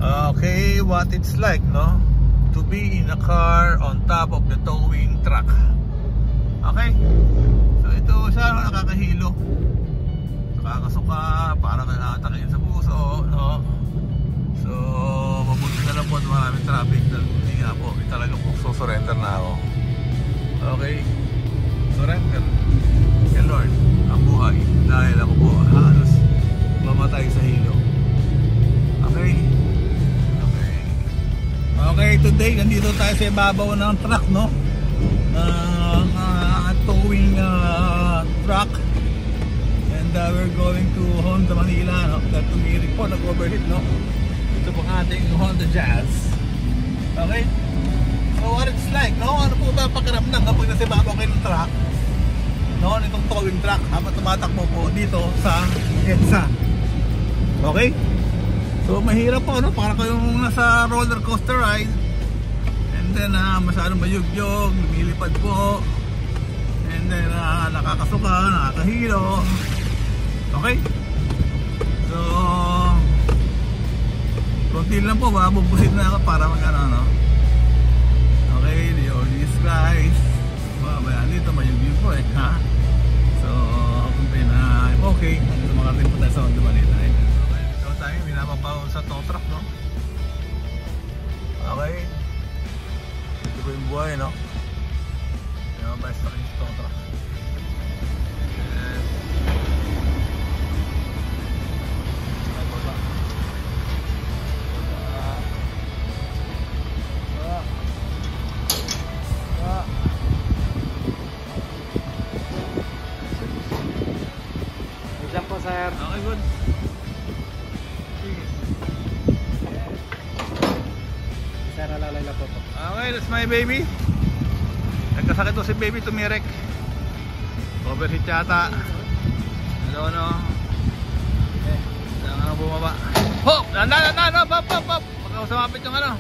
Okay, what it's like, no? To be in a car on top of the towing truck. Okay? So ito siya, nakakahilo. Nakakasuka, para nakatakin sa puso, no? So, mabuti na lang po at maraming traffic. Hindi nga po, talaga po susurrender na ako. Okay? Surrender. Kay Lord, ang buhay. Dahil ako po halos mamatay sa hilo. Okay? Okay, today nandito tayo sa ibabaw ng truck, no? Towing truck. And we're going to Honda Manila, no? That tumirik po, nag-overheat, no? Ito po ating Honda Jazz. Okay? So what it's like, no? Ano po ba pakiramdam kapag nasa ibabaw kayo ng truck? No? Itong towing truck habang tumatakbo po dito sa EDSA. Okay? So mahirap po, no? Para kayong nasa roller coaster ride. And then masyadong mayugyog, lumilipad po. And then nakakasuka, nakakahilo. Okay? So konti lang po, bubusit na ako para mag-ano, no? Okay, the Jesus Christ. Babayaan dito, mayugyog po eh, ha? So kung na okay, makarating po tayo sa Honda Manila. Tayo, binababaw sa tow truck, no? Okay. Ito ko yung buhay, no? Binababaw sa tow truck. Yes. Diyan po, sir. Okay, good. Okay, that's my baby. Nagkasakit to si baby, tumirek. Overheat yata. Hello, no? Kailangan na bumaba. Hop! Hop! Baka sumapit yung ano.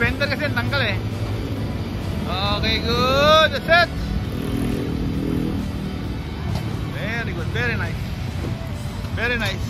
Fender kasi tanggal eh. Okay, good. That's it. Very good, very nice. Very nice.